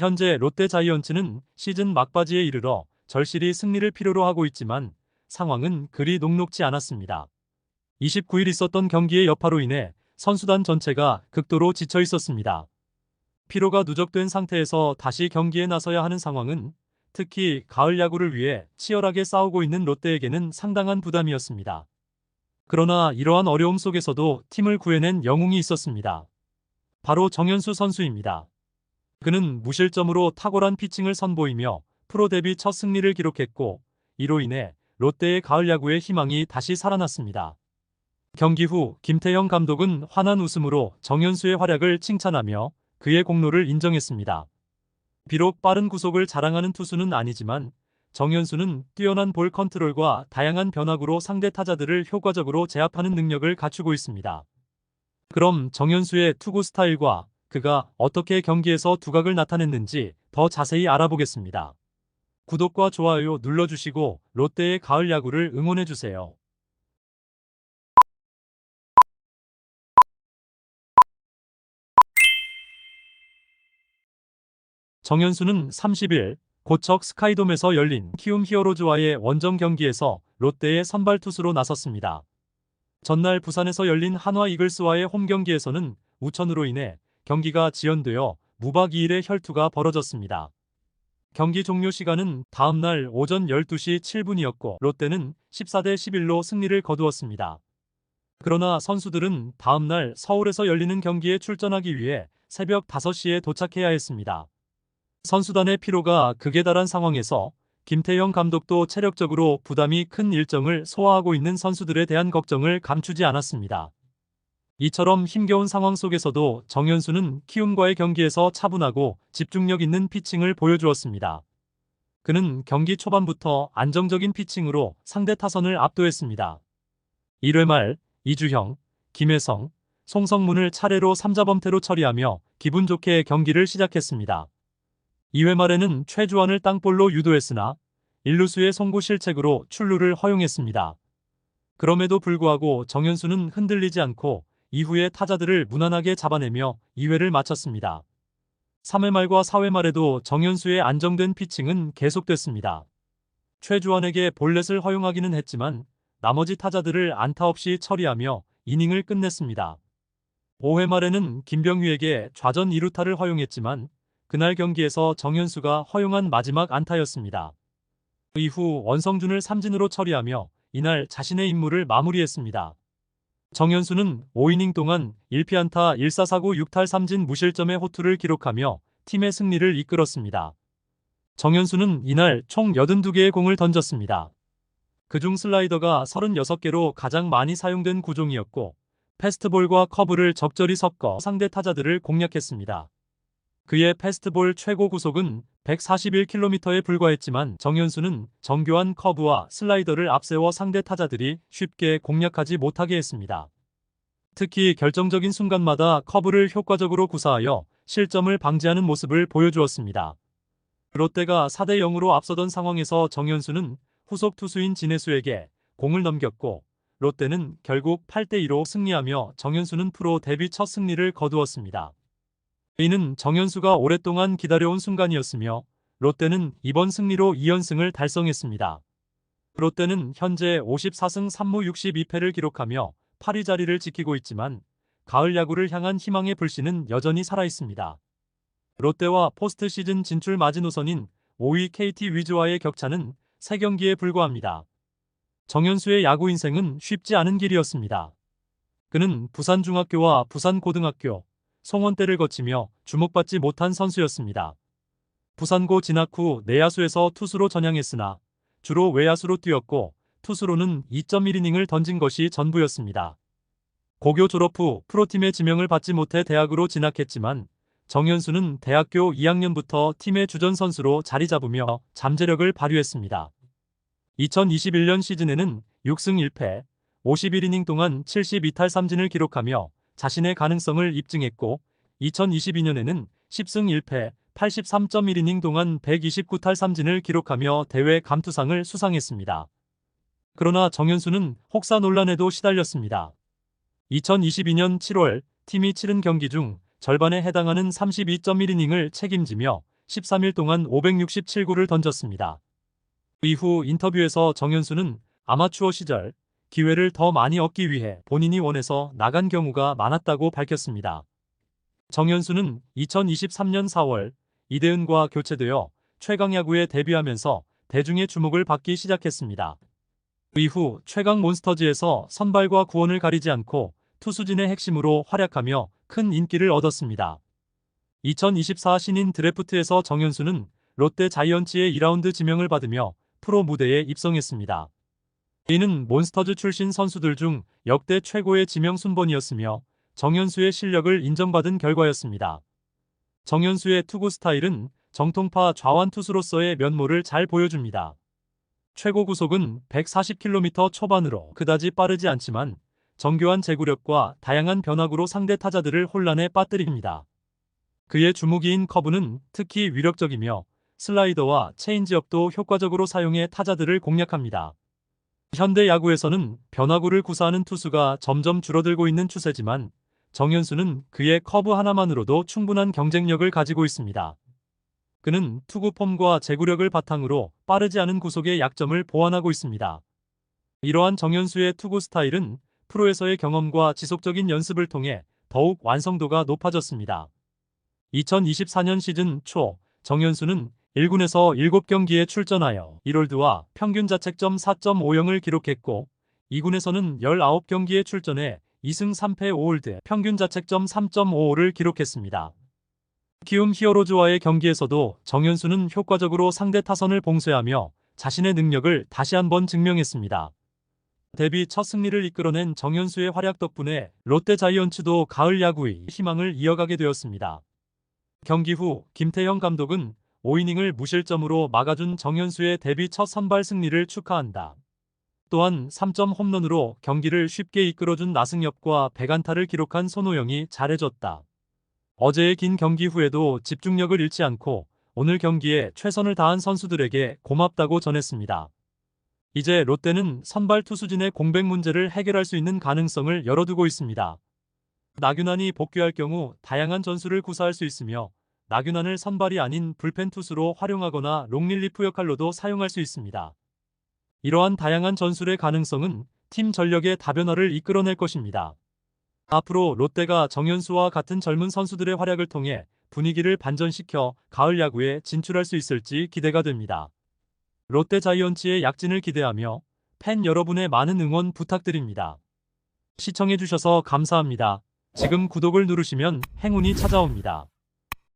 현재 롯데 자이언츠는 시즌 막바지에 이르러 절실히 승리를 필요로 하고 있지만 상황은 그리 녹록지 않았습니다. 29일 있었던 경기의 여파로 인해 선수단 전체가 극도로 지쳐 있었습니다. 피로가 누적된 상태에서 다시 경기에 나서야 하는 상황은 특히 가을 야구를 위해 치열하게 싸우고 있는 롯데에게는 상당한 부담이었습니다. 그러나 이러한 어려움 속에서도 팀을 구해낸 영웅이 있었습니다. 바로 정현수 선수입니다. 그는 무실점으로 탁월한 피칭을 선보이며 프로 데뷔 첫 승리를 기록했고, 이로 인해 롯데의 가을 야구의 희망이 다시 살아났습니다. 경기 후 김태형 감독은 환한 웃음으로 정현수의 활약을 칭찬하며 그의 공로를 인정했습니다. 비록 빠른 구속을 자랑하는 투수는 아니지만 정현수는 뛰어난 볼 컨트롤과 다양한 변화구로 상대 타자들을 효과적으로 제압하는 능력을 갖추고 있습니다. 그럼 정현수의 투구 스타일과 그가 어떻게 경기에서 두각을 나타냈는지 더 자세히 알아보겠습니다. 구독과 좋아요 눌러주시고 롯데의 가을 야구를 응원해주세요. 정현수는 30일 고척 스카이돔에서 열린 키움 히어로즈와의 원정 경기에서 롯데의 선발 투수로 나섰습니다. 전날 부산에서 열린 한화 이글스와의 홈 경기에서는 우천으로 인해 경기가 지연되어 무박 2일의 혈투가 벌어졌습니다. 경기 종료 시간은 다음날 오전 12시 7분이었고 롯데는 14대 11로 승리를 거두었습니다. 그러나 선수들은 다음날 서울에서 열리는 경기에 출전하기 위해 새벽 5시에 도착해야 했습니다. 선수단의 피로가 극에 달한 상황에서 김태형 감독도 체력적으로 부담이 큰 일정을 소화하고 있는 선수들에 대한 걱정을 감추지 않았습니다. 이처럼 힘겨운 상황 속에서도 정현수는 키움과의 경기에서 차분하고 집중력 있는 피칭을 보여주었습니다. 그는 경기 초반부터 안정적인 피칭으로 상대 타선을 압도했습니다. 1회 말 이주형, 김혜성, 송성문을 차례로 3자범퇴로 처리하며 기분 좋게 경기를 시작했습니다. 2회 말에는 최주환을 땅볼로 유도했으나 1루수의 송구 실책으로 출루를 허용했습니다. 그럼에도 불구하고 정현수는 흔들리지 않고 이후에 타자들을 무난하게 잡아내며 2회를 마쳤습니다. 3회 말과 4회 말에도 정현수의 안정된 피칭은 계속됐습니다. 최주환에게 볼넷을 허용하기는 했지만 나머지 타자들을 안타 없이 처리하며 이닝을 끝냈습니다. 5회 말에는 김병휘에게 좌전 2루타를 허용했지만 그날 경기에서 정현수가 허용한 마지막 안타였습니다. 이후 원성준을 삼진으로 처리하며 이날 자신의 임무를 마무리했습니다. 정현수는 5이닝 동안 1피안타 1사사구 6탈 3진 무실점의 호투를 기록하며 팀의 승리를 이끌었습니다. 정현수는 이날 총 82개의 공을 던졌습니다. 그중 슬라이더가 36개로 가장 많이 사용된 구종이었고 패스트볼과 커브를 적절히 섞어 상대 타자들을 공략했습니다. 그의 패스트볼 최고 구속은 141km에 불과했지만 정현수는 정교한 커브와 슬라이더를 앞세워 상대 타자들이 쉽게 공략하지 못하게 했습니다. 특히 결정적인 순간마다 커브를 효과적으로 구사하여 실점을 방지하는 모습을 보여주었습니다. 롯데가 4대 0으로 앞서던 상황에서 정현수는 후속 투수인 진해수에게 공을 넘겼고 롯데는 결국 8대 2로 승리하며 정현수는 프로 데뷔 첫 승리를 거두었습니다. 이는 정현수가 오랫동안 기다려온 순간이었으며 롯데는 이번 승리로 2연승을 달성했습니다. 롯데는 현재 54승 3무 62패를 기록하며 8위 자리를 지키고 있지만 가을 야구를 향한 희망의 불씨는 여전히 살아있습니다. 롯데와 포스트 시즌 진출 마지노선인 5위 KT 위즈와의 격차는 3경기에 불과합니다. 정현수의 야구 인생은 쉽지 않은 길이었습니다. 그는 부산중학교와 부산고등학교, 송원대를 거치며 주목받지 못한 선수였습니다. 부산고 진학 후 내야수에서 투수로 전향했으나 주로 외야수로 뛰었고 투수로는 2.1이닝을 던진 것이 전부였습니다. 고교 졸업 후 프로팀의 지명을 받지 못해 대학으로 진학했지만 정현수는 대학교 2학년부터 팀의 주전 선수로 자리 잡으며 잠재력을 발휘했습니다. 2021년 시즌에는 6승 1패, 51이닝 동안 72탈 3진을 기록하며 자신의 가능성을 입증했고 2022년에는 10승 1패 83.1이닝 동안 129탈 3진을 기록하며 대회 감투상을 수상했습니다. 그러나 정현수는 혹사 논란에도 시달렸습니다. 2022년 7월 팀이 치른 경기 중 절반에 해당하는 32.1이닝을 책임지며 13일 동안 567구를 던졌습니다. 이후 인터뷰에서 정현수는 아마추어 시절 기회를 더 많이 얻기 위해 본인이 원해서 나간 경우가 많았다고 밝혔습니다. 정현수는 2023년 4월 이대은과 교체되어 최강야구에 데뷔하면서 대중의 주목을 받기 시작했습니다. 이후 최강 몬스터즈에서 선발과 구원을 가리지 않고 투수진의 핵심으로 활약하며 큰 인기를 얻었습니다. 2024 신인 드래프트에서 정현수는 롯데 자이언츠의 2라운드 지명을 받으며 프로 무대에 입성했습니다. 이는 몬스터즈 출신 선수들 중 역대 최고의 지명 순번이었으며 정현수의 실력을 인정받은 결과였습니다. 정현수의 투구 스타일은 정통파 좌완 투수로서의 면모를 잘 보여줍니다. 최고 구속은 140km 초반으로 그다지 빠르지 않지만 정교한 제구력과 다양한 변화구로 상대 타자들을 혼란에 빠뜨립니다. 그의 주무기인 커브는 특히 위력적이며 슬라이더와 체인지업도 효과적으로 사용해 타자들을 공략합니다. 현대 야구에서는 변화구를 구사하는 투수가 점점 줄어들고 있는 추세지만 정현수는 그의 커브 하나만으로도 충분한 경쟁력을 가지고 있습니다. 그는 투구 폼과 제구력을 바탕으로 빠르지 않은 구속의 약점을 보완하고 있습니다. 이러한 정현수의 투구 스타일은 프로에서의 경험과 지속적인 연습을 통해 더욱 완성도가 높아졌습니다. 2024년 시즌 초 정현수는 1군에서 7경기에 출전하여 1홀드와 평균 자책점 4.50을 기록했고 2군에서는 19경기에 출전해 2승 3패 5홀드 평균 자책점 3.55를 기록했습니다. 키움 히어로즈와의 경기에서도 정현수는 효과적으로 상대 타선을 봉쇄하며 자신의 능력을 다시 한번 증명했습니다. 데뷔 첫 승리를 이끌어낸 정현수의 활약 덕분에 롯데 자이언츠도 가을 야구의 희망을 이어가게 되었습니다. 경기 후 김태형 감독은 5이닝을 무실점으로 막아준 정현수의 데뷔 첫 선발 승리를 축하한다. 또한 3점 홈런으로 경기를 쉽게 이끌어준 나승엽과 100안타를 기록한 손호영이 잘해줬다. 어제의 긴 경기 후에도 집중력을 잃지 않고 오늘 경기에 최선을 다한 선수들에게 고맙다고 전했습니다. 이제 롯데는 선발 투수진의 공백 문제를 해결할 수 있는 가능성을 열어두고 있습니다. 나균환이 복귀할 경우 다양한 전술을 구사할 수 있으며 나균환을 선발이 아닌 불펜 투수로 활용하거나 롱릴리프 역할로도 사용할 수 있습니다. 이러한 다양한 전술의 가능성은 팀 전력의 다변화를 이끌어낼 것입니다. 앞으로 롯데가 정현수와 같은 젊은 선수들의 활약을 통해 분위기를 반전시켜 가을 야구에 진출할 수 있을지 기대가 됩니다. 롯데 자이언츠의 약진을 기대하며 팬 여러분의 많은 응원 부탁드립니다. 시청해주셔서 감사합니다. 지금 구독을 누르시면 행운이 찾아옵니다.